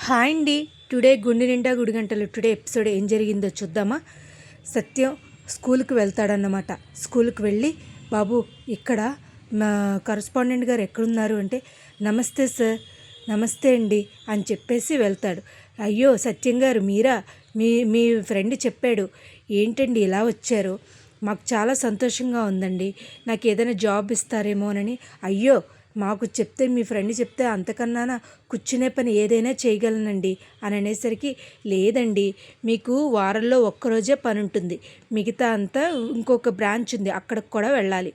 Hi అండి. Today గుండె నిండా గుడిగంటలు టుడే ఎపిసోడ్ ఏం జరిగిందో చూద్దామా. సత్యం స్కూల్కి వెళ్తాడన్నమాట. స్కూల్కి వెళ్ళి, బాబు ఇక్కడ మా కరస్పాండెంట్ గారు ఎక్కడున్నారు అంటే, నమస్తే సార్, నమస్తే అండి అని చెప్పేసి వెళ్తాడు. అయ్యో సత్యం గారు మీరా, మీ మీ ఫ్రెండ్ చెప్పాడు, ఏంటండి ఇలా వచ్చారు, మాకు చాలా సంతోషంగా ఉందండి, నాకు ఏదైనా జాబ్ ఇస్తారేమోనని. అయ్యో మాకు చెప్తే, మీ ఫ్రెండ్ చెప్తే అంతకన్నా కూర్చునే పని ఏదైనా చేయగలనండి అని అనేసరికి, లేదండి మీకు వారంలో ఒక్కరోజే పని ఉంటుంది, మిగతా అంతా ఇంకొక బ్రాంచ్ ఉంది అక్కడికి కూడా వెళ్ళాలి,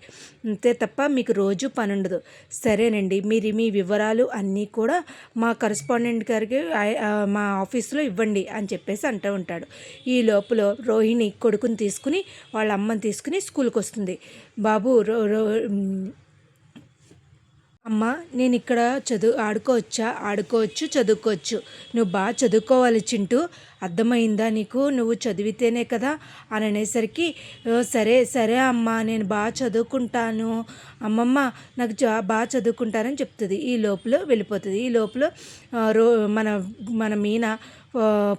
అంతే తప్ప మీకు రోజు పని ఉండదు. సరేనండి, మీరు మీ వివరాలు అన్నీ కూడా మా కరస్పాండెంట్ గారికి మా ఆఫీస్లో ఇవ్వండి అని చెప్పేసి అంటూ ఉంటాడు. ఈ లోపల రోహిణి కొడుకుని తీసుకుని వాళ్ళ అమ్మని తీసుకుని స్కూల్కి వస్తుంది. బాబు అమ్మ, నేను ఇక్కడ ఆడుకోవచ్చు, చదువుకోవచ్చు, నువ్వు బాగా చదువుకోవాలి చింటూ, అర్థమైందా నీకు, నువ్వు చదివితేనే కదా అని అనేసరికి, సరే సరే అమ్మ, నేను బాగా చదువుకుంటాను అమ్మమ్మ, నాకు బాగా చదువుకుంటానని చెప్తుంది. ఈ లోపల వెళ్ళిపోతుంది. ఈ లోపల మన మన మీనా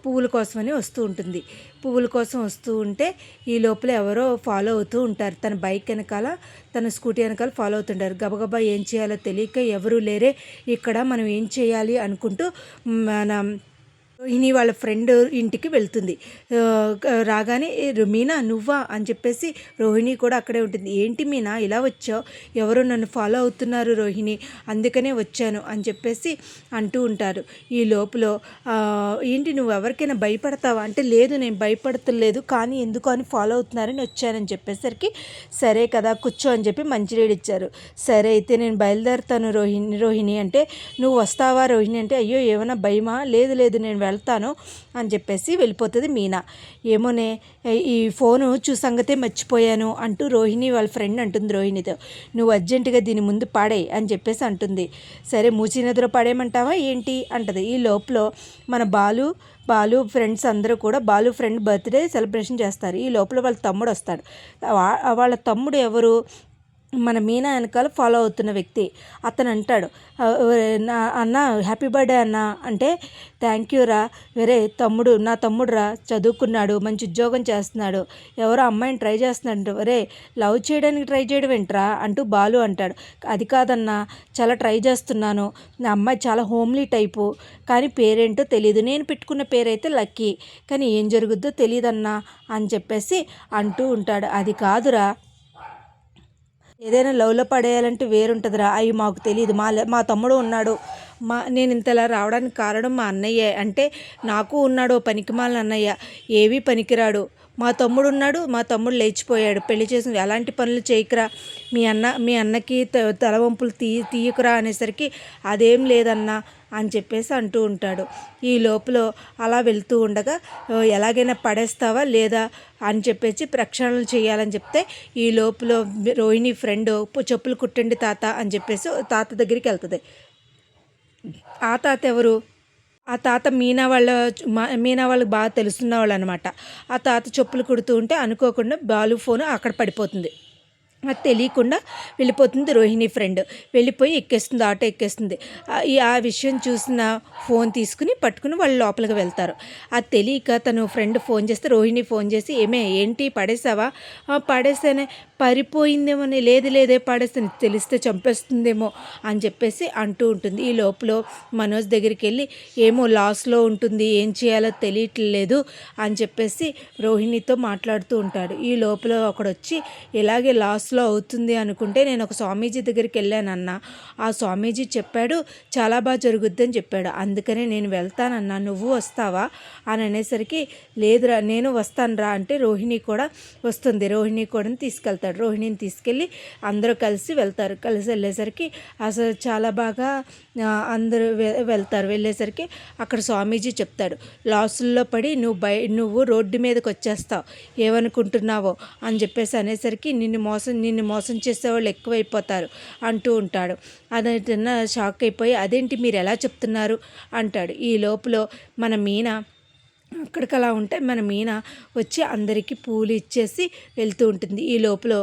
పువ్వుల కోసమని వస్తూ ఉంటుంది. పువ్వుల కోసం వస్తూ ఉంటే ఈ లోపల ఎవరో ఫాలో అవుతూ ఉంటారు. తన బైక్ వెనకాల, తన స్కూటీ వెనకాల ఫాలో అవుతుంటారు. గబగబా ఏం చేయాలో తెలియక, ఎవరూ లేరే ఇక్కడ, మనం ఏం చేయాలి అనుకుంటూ మన రోహిణి వాళ్ళ ఫ్రెండ్ ఇంటికి వెళ్తుంది. రాగానే మీనా నువ్వా అని చెప్పేసి రోహిణి కూడా అక్కడే ఉంటుంది. ఏంటి మీనా ఇలా వచ్చావు, ఎవరో నన్ను ఫాలో అవుతున్నారు రోహిణి, అందుకనే వచ్చాను అని చెప్పేసి అంటూ ఉంటారు. ఈ లోపల ఏంటి నువ్వు ఎవరికైనా భయపడతావా అంటే, లేదు నేను భయపడతలేదు, కానీ ఎందుకు అని ఫాలో అవుతున్నారని వచ్చానని చెప్పేసరికి, సరే కదా కూర్చో అని చెప్పి మంచినీళ్ళు ఇచ్చారు. సరే అయితే నేను బయలుదేరుతాను రోహిణి అంటే, నువ్వు వస్తావా రోహిణి అంటే, అయ్యో ఏమైనా భయమా, లేదు లేదు నేను వెళ్తాను అని చెప్పేసి వెళ్ళిపోతుంది మీనా. ఏమోనే ఈ ఫోను సంగతే మర్చిపోయాను అంటూ రోహిణి వాళ్ళ ఫ్రెండ్ అంటుంది రోహిణితో, నువ్వు అర్జెంటుగా దీని ముందు పాడే అని చెప్పేసి అంటుంది. సరే మూసినదిలో పాడేయమంటావా ఏంటి అంటది. ఈ లోపల మన బాలు ఫ్రెండ్స్ అందరూ కూడా బాలు ఫ్రెండ్ బర్త్డే సెలబ్రేషన్ చేస్తారు. ఈ లోపల వాళ్ళ తమ్ముడు వస్తాడు. వాళ్ళ తమ్ముడు ఎవరు, మన మీనా వెనకాల ఫాలో అవుతున్న వ్యక్తి. అతను అంటాడు, అన్న హ్యాపీ బర్త్డే అన్న అంటే, థ్యాంక్ యూ రా, వేరే తమ్ముడు, నా తమ్ముడు రా, చదువుకున్నాడు, మంచి ఉద్యోగం చేస్తున్నాడు, ఎవరో అమ్మాయిని ట్రై చేస్తున్నాడు, వరే లవ్ చేయడానికి ట్రై చేయడం ఏంట్రా అంటూ బాలు అంటాడు. అది కాదన్నా, చాలా ట్రై చేస్తున్నాను, నా అమ్మాయి చాలా హోమ్లీ టైపు, కానీ పేరేంటో తెలియదు, నేను పెట్టుకున్న పేరైతే లక్కీ, కానీ ఏం జరుగుద్దో తెలియదన్నా అని చెప్పేసి అంటూ ఉంటాడు. అది కాదురా, ఏదైనా లవ్లో పడేయాలంటే వేరుంటుందిరా, అవి మాకు తెలియదు, మా తమ్ముడు ఉన్నాడు, నేను ఇంతలా రావడానికి కారణం మా అన్నయ్య అంటే, నాకు ఉన్నాడు పనికిమాలిన అన్నయ్య, ఏవీ పనికిరాడు, మా తమ్ముడు ఉన్నాడు, మా తమ్ముడు లేచిపోయాడు, పెళ్లి చేసి ఎలాంటి పనులు చేయకురా, మీ అన్నకి తలవంపులు తీయకురా అనేసరికి, అదేం లేదన్నా అని చెప్పేసి అంటూ ఉంటాడు. ఈ లోపల అలా వెళ్తూ ఉండగా, ఎలాగైనా పడేస్తావా లేదా అని చెప్పేసి ప్రక్షాళనలు చేయాలని చెప్తే, ఈ లోపల రోహిణి ఫ్రెండ్ చెప్పులు కుట్టండి తాత అని చెప్పేసి తాత దగ్గరికి వెళ్తుంది. ఆ తాత ఎవరు, ఆ తాత మీనా వాళ్ళకి బాగా తెలుస్తున్న వాళ్ళు అనమాట. ఆ తాత చెప్పులు కుడుతూ ఉంటే అనుకోకుండా బాలు ఫోను అక్కడ పడిపోతుంది. అది తెలియకుండా వెళ్ళిపోతుంది రోహిణి ఫ్రెండ్, వెళ్ళిపోయి ఎక్కేస్తుంది, ఆటో ఎక్కేస్తుంది. ఆ విషయం చూసిన ఫోన్ తీసుకుని పట్టుకుని వాళ్ళు లోపలికి వెళ్తారు. అది తెలియక తను ఫ్రెండ్ ఫోన్ చేస్తే, రోహిణి ఫోన్ చేసి, ఏంటి పడేసావా, పడేసానే, పరిపోయిందేమో, లేదే పడేస్తాను, తెలిస్తే చంపేస్తుందేమో అని చెప్పేసి అంటూ ఉంటుంది. ఈ లోపల మనోజ్ దగ్గరికి వెళ్ళి, ఏమో లాస్లో ఉంటుంది, ఏం చేయాలో తెలియట్లేదు అని చెప్పేసి రోహిణితో మాట్లాడుతూ ఉంటాడు. ఈ లోపల ఒకడొచ్చి, ఇలాగే లాస్లో అవుతుంది అనుకుంటే నేను ఒక స్వామీజీ దగ్గరికి వెళ్ళానన్నా, ఆ స్వామీజీ చెప్పాడు చాలా బాగా జరుగుద్ది అని చెప్పాడు, అందుకనే నేను వెళ్తానన్నా, నువ్వు వస్తావా అని అనేసరికి, లేదురా నేను వస్తానురా అంటే రోహిణి కూడా వస్తుంది. రోహిణి కూడా తీసుకెళ్తాడు. రోహిణిని తీసుకెళ్ళి అందరూ కలిసి వెళ్తారు. కలిసి వెళ్ళేసరికి అసలు చాలా బాగా అందరూ వెళ్తారు. వెళ్ళేసరికి అక్కడ స్వామీజీ చెప్తాడు, లాసుల్లో పడి నువ్వు రోడ్డు మీదకి వచ్చేస్తావు, ఏమనుకుంటున్నావో అని చెప్పేసి అనేసరికి, నిన్ను మోసం చేసేవాళ్ళు ఎక్కువైపోతారు అంటూ ఉంటాడు. అదైతే షాక్ అయిపోయి, అదేంటి మీరు ఎలా చెప్తున్నారు అంటాడు. ఈ లోపల మన మీనా అక్కడికి అలా ఉంటే మన మీనా వచ్చి అందరికీ పూలు ఇచ్చేసి వెళ్తూ ఉంటుంది. ఈ లోపల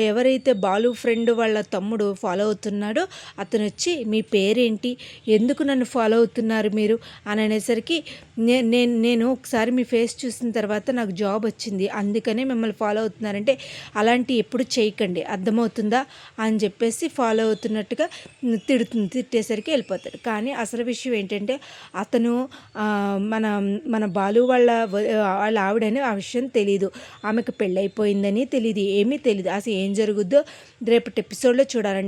ఎవరైతే బాలు ఫ్రెండ్ వాళ్ళ తమ్ముడు ఫాలో అవుతున్నాడో అతను వచ్చి, మీ పేరేంటి, ఎందుకు నన్ను ఫాలో అవుతున్నారు మీరు అని అనేసరికి, నేను ఒకసారి మీ ఫేస్ చూసిన తర్వాత నాకు జాబ్ వచ్చింది, అందుకనే మిమ్మల్ని ఫాలో అవుతున్నారంటే, అలాంటి ఎప్పుడు చేయకండి అర్థమవుతుందా అని చెప్పేసి ఫాలో అవుతున్నట్టుగా తిట్టేసరికి వెళ్ళిపోతాడు. కానీ అసలు విషయం ఏంటంటే, అతను మన మన బాలు వాళ్ళ ఆవిడని ఆ విషయం తెలీదు. ఆమెకు పెళ్ళైపోయిందని తెలీదు, ఏమీ తెలీదు. అసలు ఏం జరుగుద్దో రేపటి ఎపిసోడ్లో చూడాలండి.